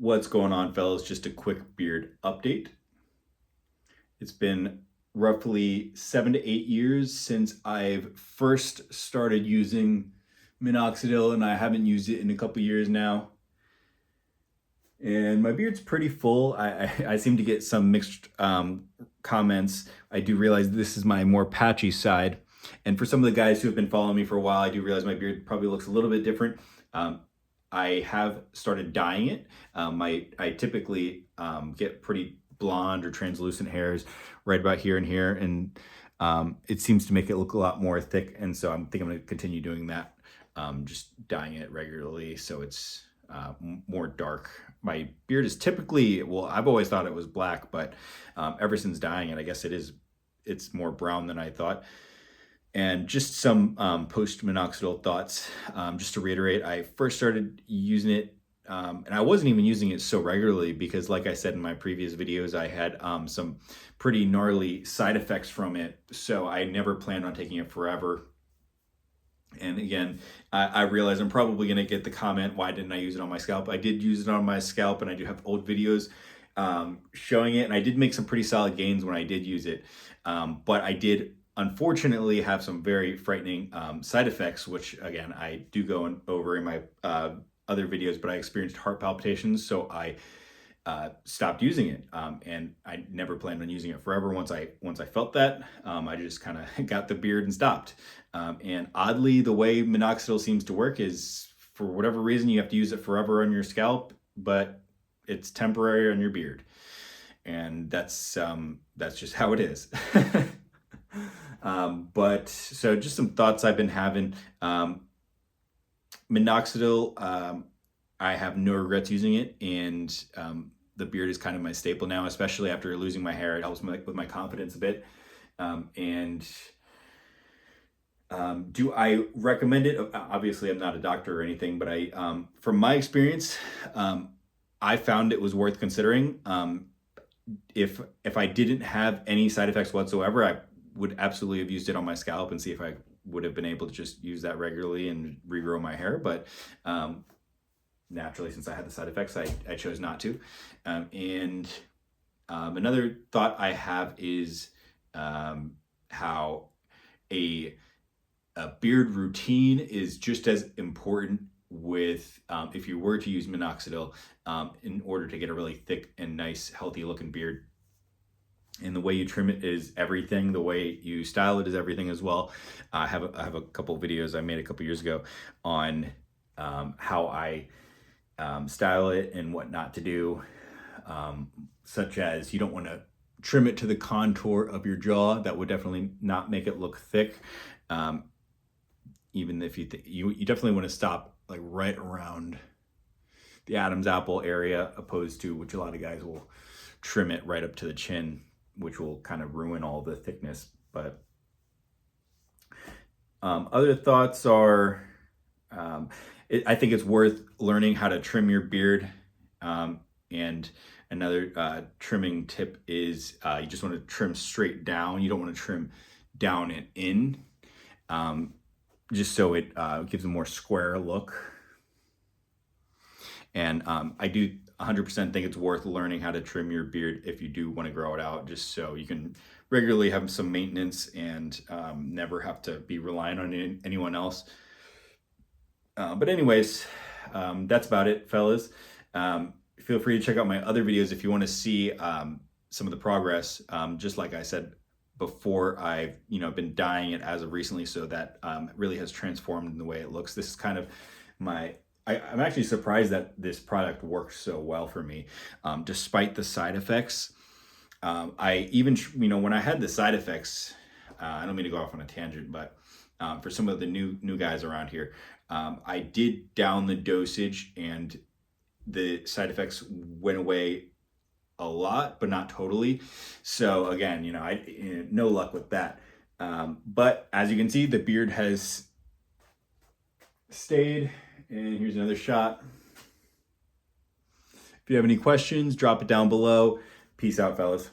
What's going on, fellas? Just a quick beard update. It's been roughly 7 to 8 years since I've first started using Minoxidil, and I haven't used it in a couple years now. And my beard's pretty full. I seem to get some mixed comments. I do realize this is my more patchy side. And for some of the guys who have been following me for a while, I do realize my beard probably looks a little bit different. I have started dyeing it. I typically get pretty blonde or translucent hairs right about here and here, and it seems to make it look a lot more thick, and so I think I'm going to continue doing that, just dyeing it regularly so it's more dark. My beard is typically, well, I've always thought it was black, but ever since dyeing it, I guess it's more brown than I thought. And just some post-minoxidil thoughts. Just to reiterate, I first started using it, and I wasn't even using it so regularly because, like I said in my previous videos, I had some pretty gnarly side effects from it. So I never planned on taking it forever. And again, I realize I'm probably going to get the comment, why didn't I use it on my scalp? I did use it on my scalp, and I do have old videos showing it. And I did make some pretty solid gains when I did use it. But I did unfortunately have some very frightening side effects, which again, I do go over in my other videos, but I experienced heart palpitations. So I stopped using it. And I never planned on using it forever. Once I felt that, I just kind of got the beard and stopped. And oddly, the way minoxidil seems to work is, for whatever reason, you have to use it forever on your scalp, but it's temporary on your beard. And that's just how it is. But so just some thoughts I've been having. Minoxidil, I have no regrets using it, and the beard is kind of my staple now, especially after losing my hair. It helps me with my confidence a bit. Do I recommend it? Obviously, I'm not a doctor or anything, but from my experience, I found it was worth considering. If I didn't have any side effects whatsoever, I would absolutely have used it on my scalp and see if I would have been able to just use that regularly and regrow my hair. But naturally, since I had the side effects, I chose not to. Another thought I have is how a beard routine is just as important with if you were to use minoxidil in order to get a really thick and nice, healthy looking beard. And the way you trim it is everything. The way you style it is everything as well. I have a couple of videos I made a couple years ago on how I style it and what not to do, such as you don't want to trim it to the contour of your jaw. That would definitely not make it look thick. Even if you definitely want to stop like right around the Adam's apple area, opposed to which a lot of guys will trim it right up to the chin, which will kind of ruin all the thickness. But other thoughts are, I think it's worth learning how to trim your beard. And another trimming tip is you just want to trim straight down. You don't want to trim down and in, just so it gives a more square look. And I do 100% think it's worth learning how to trim your beard if you do want to grow it out, just so you can regularly have some maintenance and never have to be relying on anyone else. But anyways, that's about it, fellas. Feel free to check out my other videos if you want to see some of the progress. Just like I said before, I've been dyeing it as of recently, so that really has transformed in the way it looks. This is kind of I'm actually surprised that this product works so well for me, despite the side effects. I even, when I had the side effects, I don't mean to go off on a tangent, but for some of the new guys around here, I did down the dosage and the side effects went away a lot, but not totally. So again, no luck with that. But as you can see, the beard has stayed. And here's another shot. If you have any questions, drop it down below. Peace out, fellas.